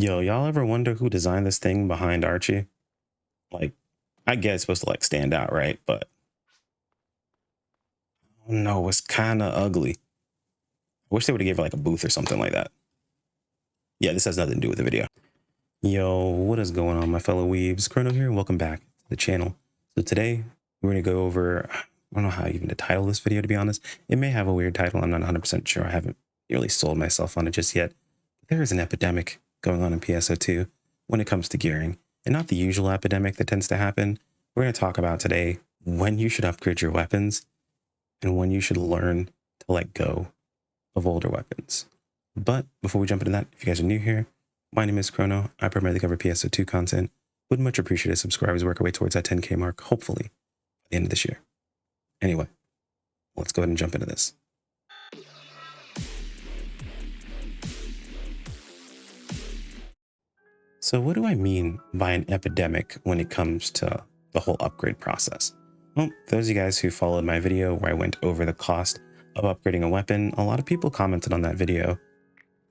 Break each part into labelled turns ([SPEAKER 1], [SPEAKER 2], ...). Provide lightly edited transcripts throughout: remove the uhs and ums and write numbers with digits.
[SPEAKER 1] Yo, y'all ever wonder who designed this thing behind Archie? Like, I get it's supposed to like stand out, right? But no, it's kind of ugly. I wish they would have gave her like a booth or something like that. Yeah, this has nothing to do with the video. Yo, what is going on, my fellow weebs? Chrono here. Welcome back to the channel. So today we're going to go over, I don't know how even to title this video, to be honest. It may have a weird title. I'm not 100% sure. I haven't really sold myself on it just yet. There is an epidemic going on in PSO2 when it comes to gearing, and not the usual epidemic that tends to happen. We're going to talk about today when you should upgrade your weapons and when you should learn to let go of older weapons. But before we jump into that, if you guys are new here, my name is Chrono. I primarily cover PSO2 content. Would much appreciate it. Subscribers work our way towards that 10K mark, hopefully by the end of this year. Anyway, let's go ahead and jump into this. So what do I mean by an epidemic when it comes to the whole upgrade process? Well, those of you guys who followed my video where I went over the cost of upgrading a weapon, a lot of people commented on that video.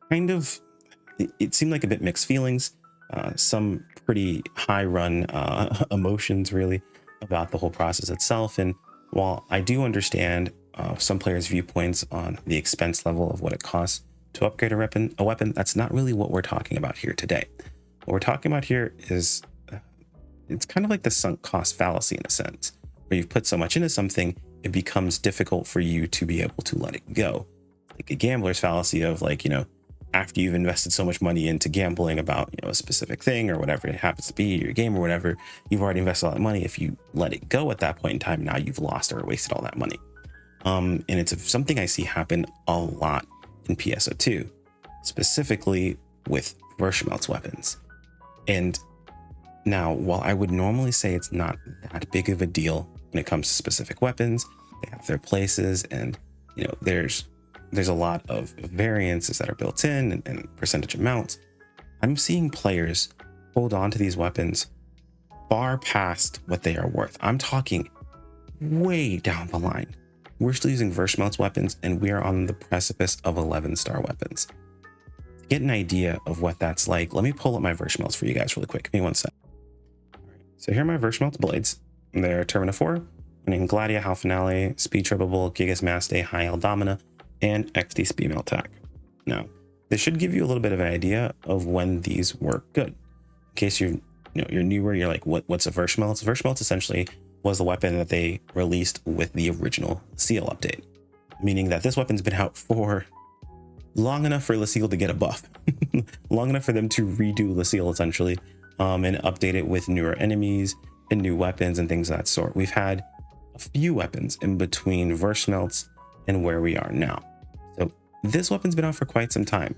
[SPEAKER 1] It seemed like a bit mixed feelings, some pretty high run emotions really about the whole process itself. And while I do understand some players' viewpoints on the expense level of what it costs to upgrade a weapon, that's not really what we're talking about here today. What we're talking about here is it's kind of like the sunk cost fallacy in a sense, where you've put so much into something, it becomes difficult for you to be able to let it go. Like a gambler's fallacy of like, after you've invested so much money into gambling about, a specific thing or whatever it happens to be, your game or whatever, you've already invested all that money. If you let it go at that point in time, now you've lost or wasted all that money. And it's something I see happen a lot in PSO2, specifically with Verschmelt's weapons. And now, while I would normally say it's not that big of a deal when it comes to specific weapons, they have their places, and there's a lot of variances that are built in and percentage amounts. I'm seeing players hold on to these weapons far past what they are worth. I'm talking way down the line. We're still using Verschmelt's weapons, and we are on the precipice of 11-star weapons. To get an idea of what that's like, let me pull up my Verschmelts for you guys really quick. Give me one sec. So here are my Verschmelt's blades. They're Termina 4, running Gladia, Hal Finale, Speed Trebable, Gigas Maste, High El Domina, and XD Speed Melt Tack. Now, this should give you a little bit of an idea of when these work good. In case you're newer, you're like, what's a Verschmelt? Verschmelt essentially was the weapon that they released with the original Seal update, meaning that this weapon's been out for long enough for LaSeal to get a buff, long enough for them to redo LaSeal essentially, and update it with newer enemies and new weapons and things of that sort. We've had a few weapons in between Verschmelts and where we are now. So this weapon's been out for quite some time.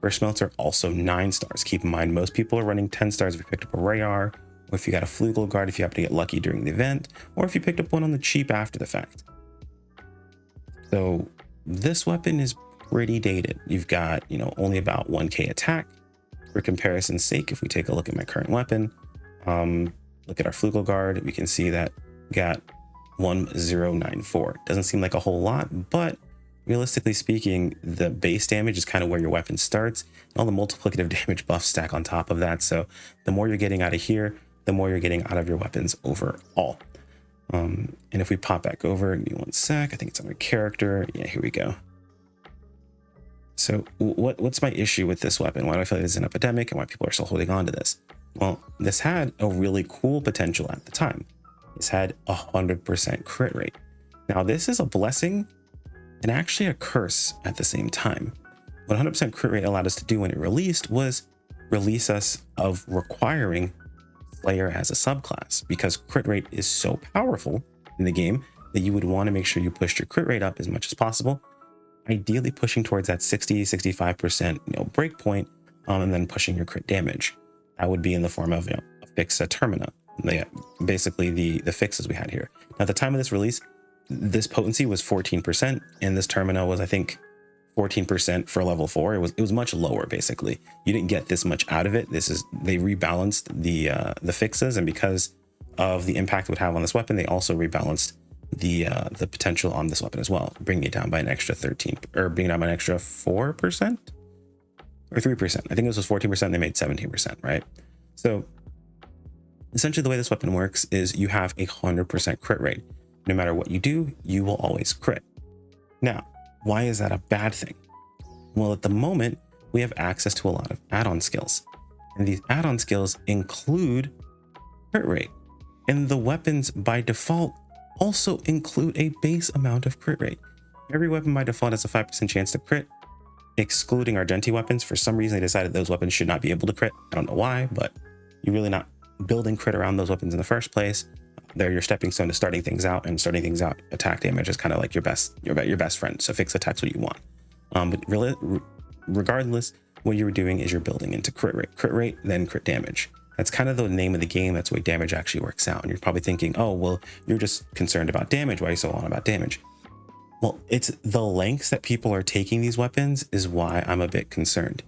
[SPEAKER 1] Verschmelts are also 9 stars. Keep in mind, most people are running 10 stars if you picked up a Rayar, or if you got a Flugel Guard if you happen to get lucky during the event, or if you picked up one on the cheap after the fact. So this weapon is pretty dated. You've got, only about 1k attack. For comparison's sake, if we take a look at my current weapon, look at our Flugel Guard, we can see that we got 1094. Doesn't seem like a whole lot, but realistically speaking, the base damage is kind of where your weapon starts, and all the multiplicative damage buffs stack on top of that. So the more you're getting out of here, the more you're getting out of your weapons overall. And if we pop back over, give me one sec, I think it's on my character. Yeah, here we go. So what's my issue with this weapon? Why do I feel like it's an epidemic and why people are still holding on to this? Well, this had a really cool potential at the time. This had 100% crit rate. Now this is a blessing and actually a curse at the same time. What 100% crit rate allowed us to do when it released was release us of requiring Slayer as a subclass, because crit rate is so powerful in the game that you would want to make sure you pushed your crit rate up as much as possible, ideally pushing towards that 60-65% break point, and then pushing your crit damage. That would be in the form of a Fixa Termina. Basically the fixes we had here. Now, at the time of this release, this potency was 14%, and this Termina was, I think, 14% for level 4. It was much lower. Basically, you didn't get this much out of it. They rebalanced the fixes, and because of the impact it would have on this weapon, they also rebalanced the potential on this weapon as well, bringing it down by an extra 13, or bringing it down by an extra 4%. or 3%. I think this was 14%. They made 17%, right? So essentially the way this weapon works is you have a 100% crit rate. No matter what you do, you will always crit. Now, why is that a bad thing? Well, at the moment, we have access to a lot of add-on skills. And these add-on skills include crit rate. And the weapons by default also include a base amount of crit rate. Every weapon by default has a 5% chance to crit, excluding Argenti weapons. For some reason, they decided those weapons should not be able to crit. I don't know why, but you're really not building crit around those weapons in the first place. They're your stepping stone to starting things out, and starting things out, attack damage is kind of like your best friend. So fixed attack's what you want. But really, regardless, what you're doing is you're building into crit rate, then crit damage. That's kind of the name of the game. That's the way damage actually works out. And you're probably thinking, oh, well, you're just concerned about damage. Why are you so on about damage? Well, it's the lengths that people are taking these weapons is why I'm a bit concerned.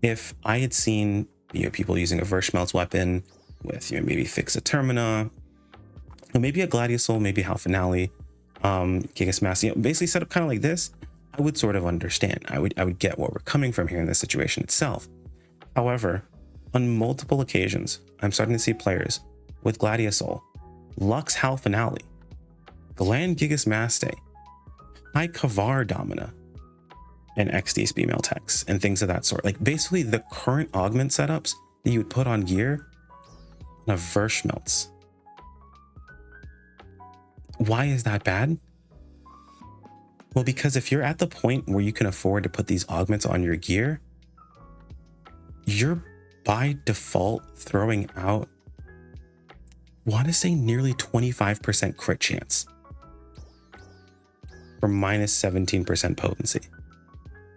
[SPEAKER 1] If I had seen, people using a Verschmelz weapon with, maybe Fixa Termina, or maybe a Gladiusol, maybe Hal Finale, Gigas Mass, basically set up kind of like this, I would sort of understand. I would get where we're coming from here in this situation itself. However, on multiple occasions, I'm starting to see players with Gladiusol, Lux Hal Finale, Gland Gigas Maste, High Kavar Domina, and XD female techs and things of that sort. Like basically the current augment setups that you would put on gear on a Verschmelz. Why is that bad? Well, because if you're at the point where you can afford to put these augments on your gear, you're by default throwing out, I want to say nearly 25% crit chance for minus 17% potency.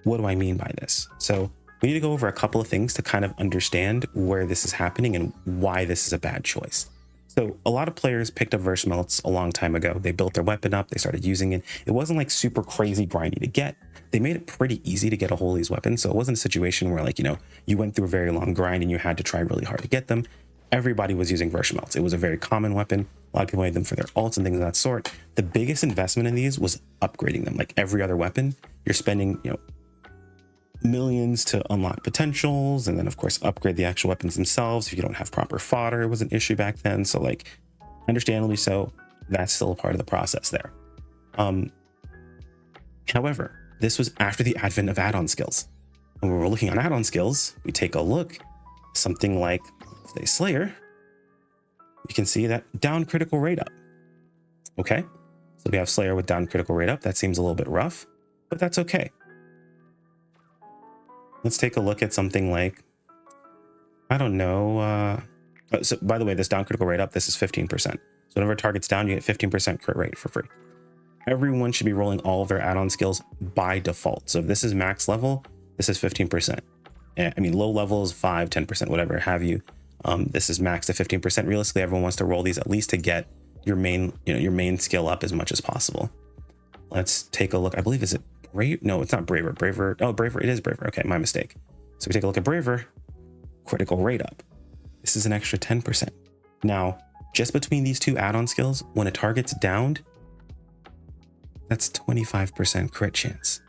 [SPEAKER 1] What do I mean by this? So we need to go over a couple of things to kind of understand where this is happening and why this is a bad choice. So a lot of players picked up Verschmelz a long time ago. They built their weapon up, they started using it. It wasn't like super crazy grindy to get. They made it pretty easy to get a hold of these weapons. So it wasn't a situation where you went through a very long grind and you had to try really hard to get them. Everybody was using Verschmelz. It was a very common weapon. A lot of people made them for their ults and things of that sort. The biggest investment in these was upgrading them. Like every other weapon, you're spending, millions to unlock potentials, and then of course upgrade the actual weapons themselves. If you don't have proper fodder, it was an issue back then. So understandably so, that's still a part of the process there. However, this was after the advent of add-on skills. And when we're looking on add-on skills, we take a look, something like say Slayer, you can see that down critical rate up. Okay, so we have Slayer with down critical rate up. That seems a little bit rough, but that's okay. Let's take a look at something like, I don't know. So by the way, this down critical rate up, this is 15%. So whenever target's down, you get 15% crit rate for free. Everyone should be rolling all of their add-on skills by default. So if this is max level, this is 15%. I mean, low level is 5, 10%, whatever have you. This is max to 15%. Realistically, everyone wants to roll these at least to get your main, your main skill up as much as possible. Let's take a look. I believe, is it Brave? No, it's not Braver. Braver. Oh, Braver. It is Braver. Okay, my mistake. So we take a look at Braver. Critical rate up. This is an extra 10%. Now, just between these two add-on skills, when a target's downed, that's 25% crit chance.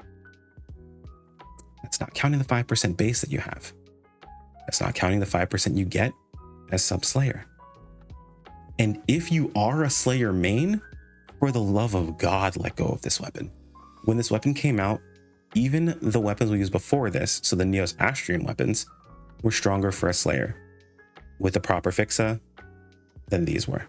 [SPEAKER 1] That's not counting the 5% base that you have. That's not counting the 5% you get as sub Slayer. And if you are a Slayer main, for the love of God, let go of this weapon. When this weapon came out, even the weapons we used before this, so the Neos Astrium weapons, were stronger for a Slayer with the proper Fixa than these were.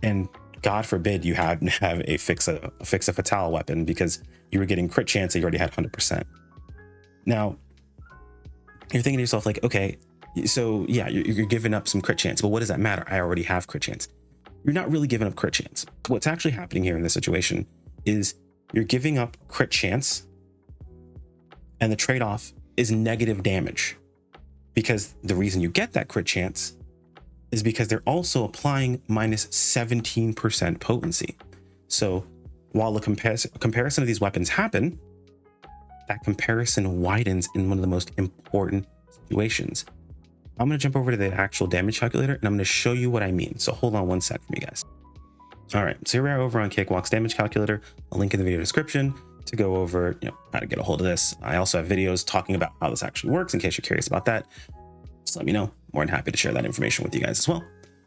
[SPEAKER 1] And God forbid you have a Fixa Fatale weapon, because you were getting crit chance that you already had 100%. Now, you're thinking to yourself like, okay, so yeah, you're giving up some crit chance, but what does that matter? I already have crit chance. You're not really giving up crit chance. What's actually happening here in this situation is you're giving up crit chance, and the trade-off is negative damage, because the reason you get that crit chance is because they're also applying minus 17% potency. So while the comparison of these weapons happen, that comparison widens in one of the most important situations. I'm going to jump over to the actual damage calculator, and I'm going to show you what I mean. So hold on one sec for me, guys. All right, so here we are over on Cakewalk's damage calculator. A link in the video description. to go over, how to get a hold of this. I also have videos talking about how this actually works in case you're curious about that. Just let me know. More than happy to share that information with you guys as well.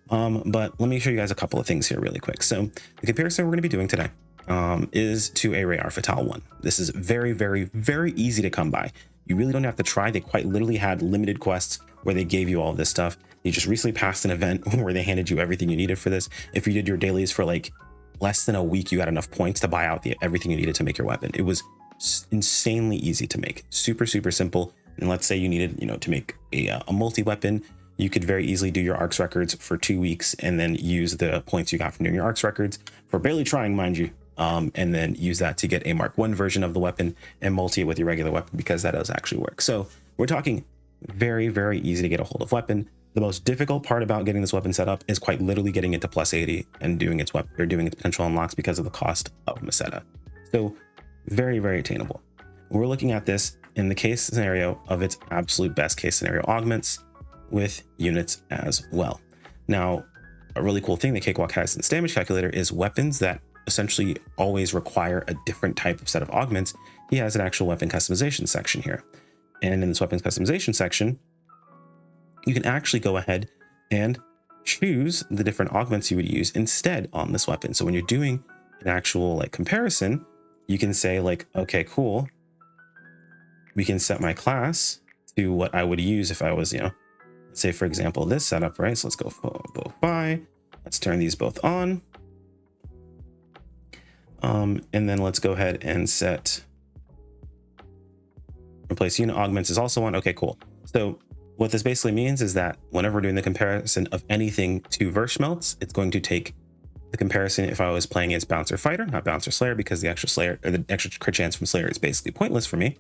[SPEAKER 1] But let me show you guys a couple of things here really quick. So the comparison we're going to be doing today is to a Rayar Fatale 1. This is very, very, very easy to come by. You really don't have to try. They quite literally had limited quests where they gave you all this stuff. They just recently passed an event where they handed you everything you needed for this. If you did your dailies for like less than a week, you had enough points to buy out everything you needed to make your weapon. It was insanely easy to make, super, super simple. And let's say you needed, to make a multi-weapon, you could very easily do your ARCS records for 2 weeks and then use the points you got from doing your ARCS records for barely trying, mind you, and then use that to get a Mark 1 version of the weapon and multi it with your regular weapon, because that does actually work. So we're talking very, very easy to get a hold of weapon. The most difficult part about getting this weapon set up is quite literally getting it to plus 80 and doing its weapon or doing its potential unlocks because of the cost of Meseta. So very, very attainable. We're looking at this in the case scenario of its absolute best case scenario augments with units as well. Now, a really cool thing that Cakewalk has in its damage calculator is weapons that essentially always require a different type of set of augments. He has an actual weapon customization section here. And in this weapons customization section, you can actually go ahead and choose the different augments you would use instead on this weapon. So when you're doing an actual like comparison, you can say like, okay, cool. We can set my class to what I would use if I was, let's say for example, this setup, right? So let's go both by, let's turn these both on. And then let's go ahead and set replace unit augments is also on. Okay, cool. So what this basically means is that whenever we're doing the comparison of anything to verse melts, it's going to take the comparison if I was playing against Bouncer Fighter, not Bouncer Slayer, because the extra Slayer or the extra crit chance from Slayer is basically pointless for me.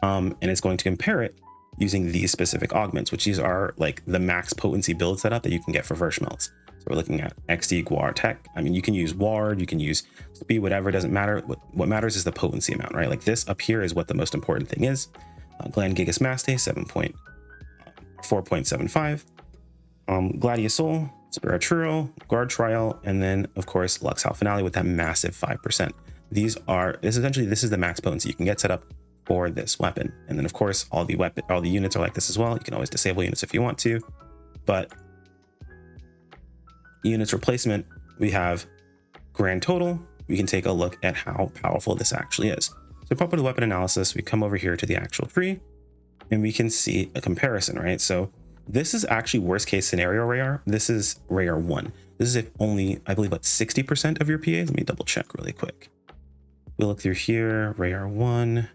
[SPEAKER 1] And it's going to compare it using these specific augments, which these are like the max potency build setup that you can get for verse melts. So we're looking at XD, Guar, Tech. I mean, you can use Ward, you can use Speed, whatever, it doesn't matter. What matters is the potency amount, right? Like this up here is what the most important thing is. Gland Gigas Maste, 4.75. Gladius Soul, Spirituro, Guard Trial, and then of course Lux Hal Finale with that massive 5%. This is the max potency you can get set up for this weapon. And then of course all the units are like this as well. You can always disable units if you want to, but units replacement, we have grand total. We can take a look at how powerful this actually is. So pop into weapon analysis, we come over here to the actual tree and we can see a comparison, right? So this is actually worst case scenario Rayar. This is Rayar 1. This is if only, I believe, what, 60% of your PA? Let me double check really quick. We look through here, Rayar 1,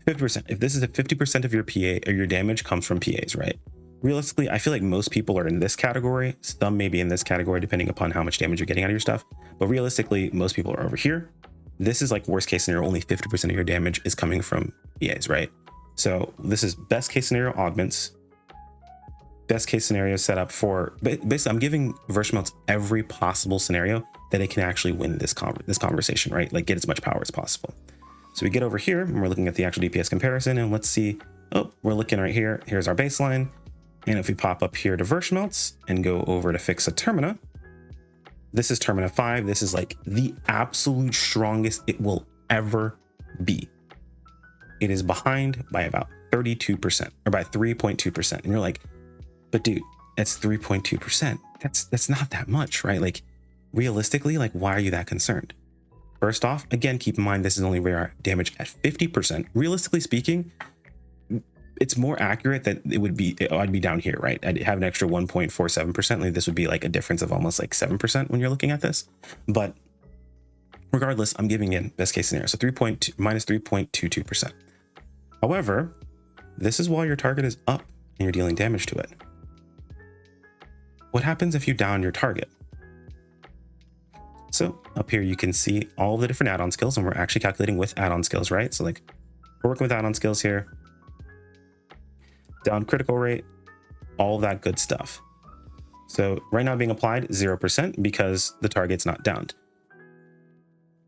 [SPEAKER 1] 50%. If this is if 50% of your PA or your damage comes from PAs, right? Realistically, I feel like most people are in this category. Some may be in this category depending upon how much damage you're getting out of your stuff. But realistically, most people are over here. This is like worst case scenario, only 50% of your damage is coming from PAs, right? So this is best case scenario augments. Best case scenario set up for, basically I'm giving verse melts every possible scenario that it can actually win this conversation, right? Like get as much power as possible. So we get over here and we're looking at the actual DPS comparison and let's see, we're looking right here. Here's our baseline. And if we pop up here to verse melts and go over to fix a Termina, this is Termina 5. This is like the absolute strongest it will ever be. It is behind by about 32% or by 3.2%. And you're like, but dude, that's 3.2%. That's not that much, right? Like realistically, like why are you that concerned? First off, again, keep in mind, this is only rare damage at 50%. Realistically speaking, it's more accurate that I'd be down here, right? I'd have an extra 1.47%. Like this would be like a difference of almost like 7% when you're looking at this. But regardless, I'm giving in best case scenario. So minus 3.22%. However, this is while your target is up and you're dealing damage to it. What happens if you down your target? So up here, you can see all the different add-on skills, and we're actually calculating with add-on skills, right? So like we're working with add-on skills here. Down critical rate, all that good stuff. So right now being applied 0% because the target's not downed.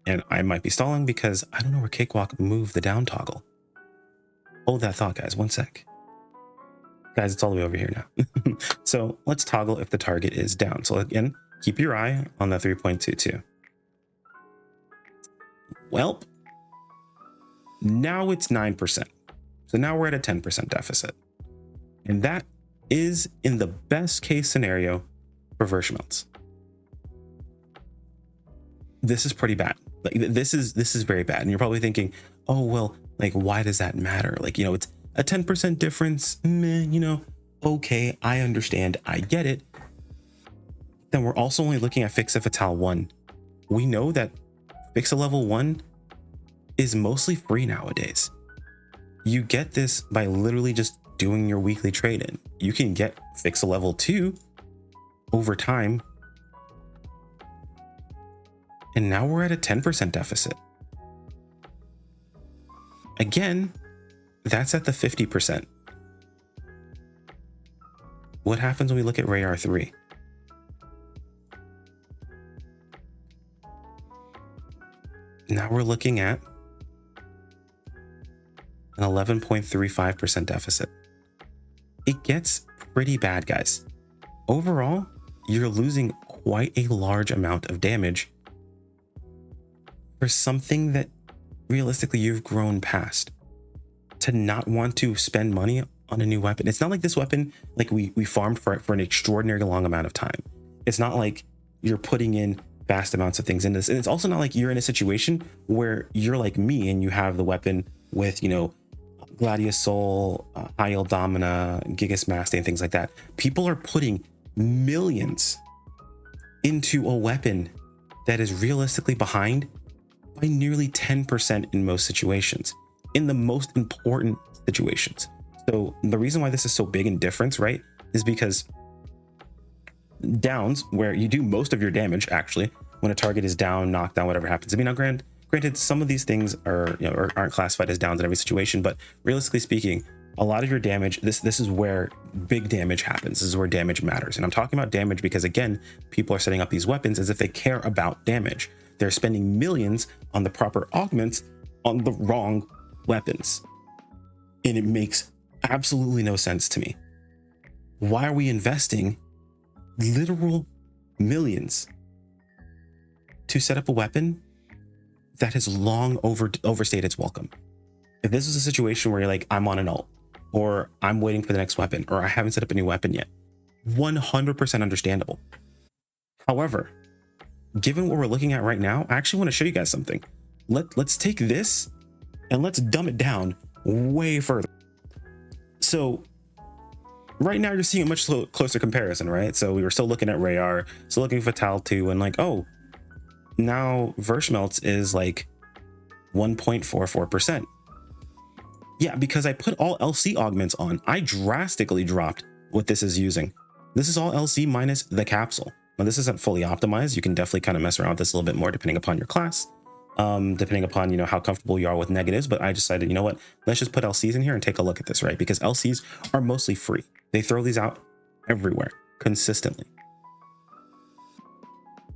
[SPEAKER 1] And I might be stalling because I don't know where Cakewalk moved the down toggle. Hold that thought, guys, 1 sec. Guys, it's all the way over here now. So let's toggle if the target is down. So again, keep your eye on that 3.22. Well, Now it's 9%. So now we're at a 10% deficit. And that is in the best case scenario for Verschmelz. This is pretty bad. Like this is very bad. And you're probably thinking, oh, well, like, why does that matter? Like, it's a 10% difference. Meh, okay, I understand. I get it. Then we're also only looking at Fixa Fatale 1. We know that Fixa level 1 is mostly free nowadays. You get this by literally just doing your weekly trade-in. You can get Fixa level 2 over time. And now we're at a 10% deficit. Again, that's at the 50%. What happens when we look at Rayar 3? Now we're looking at an 11.35% deficit. It gets pretty bad, guys. Overall, you're losing quite a large amount of damage for something that realistically you've grown past. To not want to spend money on a new weapon. It's not like this weapon, like we farmed for an extraordinarily long amount of time. It's not like you're putting in vast amounts of things in this. And it's also not like you're in a situation where you're like me and you have the weapon with, Gladius Soul, Isle Domina, Gigas Master, and things like that. People are putting millions into a weapon that is realistically behind by nearly 10% in most situations, in the most important situations. So the reason why this is so big in difference, right, is because downs, where you do most of your damage, actually, when a target is down, knocked down, whatever happens. I mean, now granted, some of these things aren't classified as downs in every situation, but realistically speaking, a lot of your damage, this is where big damage happens. This is where damage matters. And I'm talking about damage because, again, people are setting up these weapons as if they care about damage. They're spending millions on the proper augments on the wrong weapons. And it makes absolutely no sense to me. Why are we investing literal millions to set up a weapon that has long overstayed its welcome? If this is a situation where you're like, I'm on an ult, or I'm waiting for the next weapon, or I haven't set up a new weapon yet, 100% understandable. However, given what we're looking at right now, I actually want to show you guys something. Let's take this and let's dumb it down way further. So right now you're seeing a much closer comparison, right? So we were still looking at Rayar, still looking for Fatal 2, and like, oh, now Verschmelz is like 1.44%. Yeah, because I put all LC augments on, I drastically dropped what this is using. This is all LC minus the capsule. Now this isn't fully optimized. You can definitely kind of mess around with this a little bit more depending upon your class, depending upon, how comfortable you are with negatives. But I decided, you know what, let's just put LCs in here and take a look at this, right? Because LCs are mostly free. They throw these out everywhere consistently.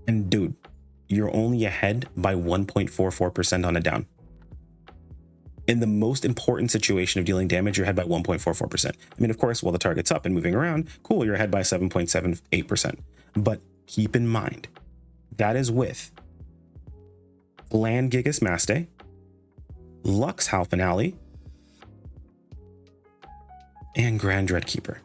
[SPEAKER 1] And dude, you're only ahead by 1.44% on a down. In the most important situation of dealing damage, you're ahead by 1.44%. I mean, of course, while the target's up and moving around, cool, you're ahead by 7.78%. But keep in mind, that is with Bland Gigas Maste, Lux Hal Finale, and Grand Dread Keeper.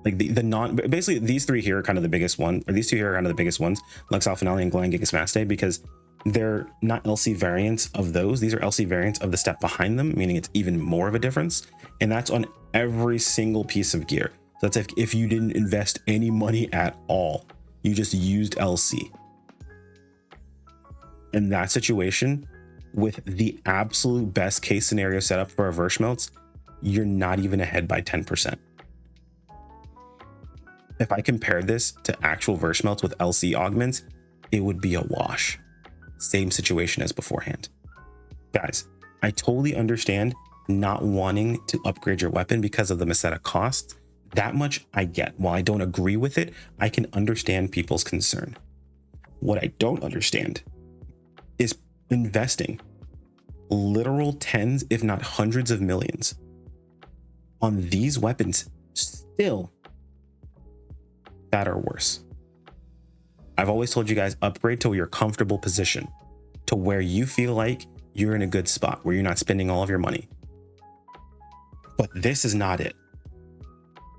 [SPEAKER 1] Like basically these three here are kind of the biggest one, or these two here are kind of the biggest ones, Lux Hal Finale and Gland Gigas Maste, because they're not LC variants of those. These are LC variants of the step behind them, meaning it's even more of a difference. And that's on every single piece of gear. So that's if you didn't invest any money at all, you just used LC. In that situation, with the absolute best case scenario setup for a Verschmelz, you're not even ahead by 10%. If I compare this to actual Verschmelz with LC augments, it would be a wash. Same situation as beforehand. Guys, I totally understand not wanting to upgrade your weapon because of the Meseta cost. That much I get. While I don't agree with it, I can understand people's concern. What I don't understand is investing literal tens, if not hundreds of millions on these weapons still that are worse. I've always told you guys, upgrade to your comfortable position, to where you feel like you're in a good spot where you're not spending all of your money. But this is not it.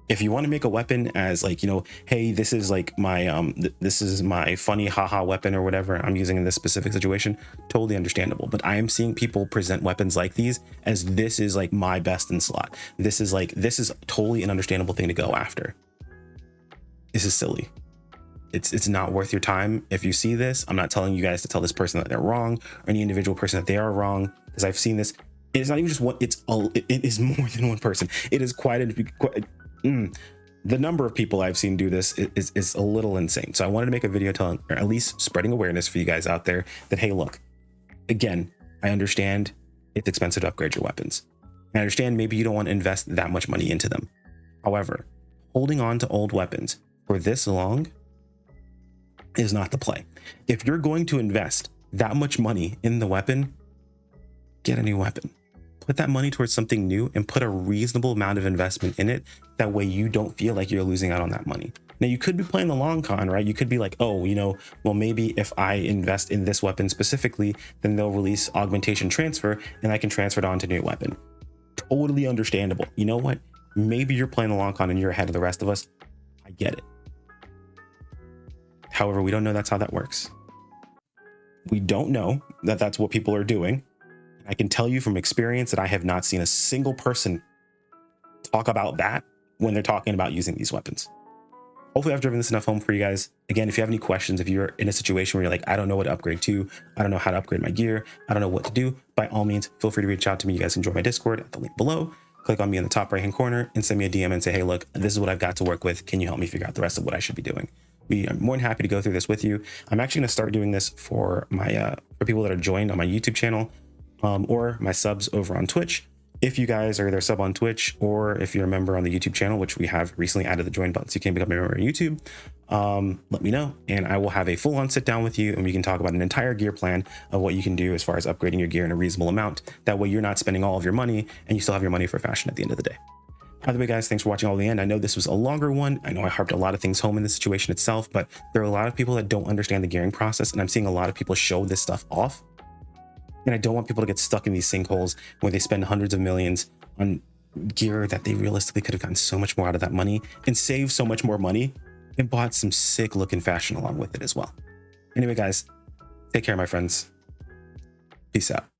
[SPEAKER 1] If you want to make a weapon as like, you know, hey, this is like my this is my funny haha weapon or whatever I'm using in this specific situation, totally understandable. But I am seeing people present weapons like these as this is like my best in slot. This is totally an understandable thing to go after. This is silly. It's not worth your time. If you see this, I'm not telling you guys to tell this person that they're wrong or any individual person that they are wrong, because I've seen this. It's not even just one, it is more than one person. It is the number of people I've seen do this is a little insane. So I wanted to make a video telling, or at least spreading awareness for you guys out there that, hey, look, again, I understand it's expensive to upgrade your weapons. I understand maybe you don't want to invest that much money into them. However, holding on to old weapons for this long is not the play. If you're going to invest that much money in the weapon, get a new weapon. Put that money towards something new and put a reasonable amount of investment in it. That way you don't feel like you're losing out on that money. Now you could be playing the long con, right? You could be like, oh, you know, well, maybe if I invest in this weapon specifically, then they'll release augmentation transfer and I can transfer it onto a new weapon. Totally understandable. You know what? Maybe you're playing the long con and you're ahead of the rest of us. I get it. However, we don't know that's how that works. We don't know that that's what people are doing. I can tell you from experience that I have not seen a single person talk about that when they're talking about using these weapons. Hopefully I've driven this enough home for you guys. Again, if you have any questions, if you're in a situation where you're like, I don't know what to upgrade to, I don't know how to upgrade my gear, I don't know what to do, by all means, feel free to reach out to me. You guys can join my Discord at the link below. Click on me in the top right hand corner and send me a DM and say, hey, look, this is what I've got to work with. Can you help me figure out the rest of what I should be doing? We are more than happy to go through this with you. I'm actually going to start doing this for my for people that are joined on my YouTube channel or my subs over on Twitch. If you guys are either sub on Twitch or if you're a member on the YouTube channel, which we have recently added the join button so you can become a member on YouTube, let me know and I will have a full-on sit down with you and we can talk about an entire gear plan of what you can do as far as upgrading your gear in a reasonable amount. That way you're not spending all of your money and you still have your money for fashion at the end of the day. By the way, guys, thanks for watching all the end. I know this was a longer one. I know I harped a lot of things home in the situation itself, but there are a lot of people that don't understand the gearing process, and I'm seeing a lot of people show this stuff off. And I don't want people to get stuck in these sinkholes where they spend hundreds of millions on gear that they realistically could have gotten so much more out of that money and saved so much more money and bought some sick looking fashion along with it as well. Anyway, guys, take care, my friends. Peace out.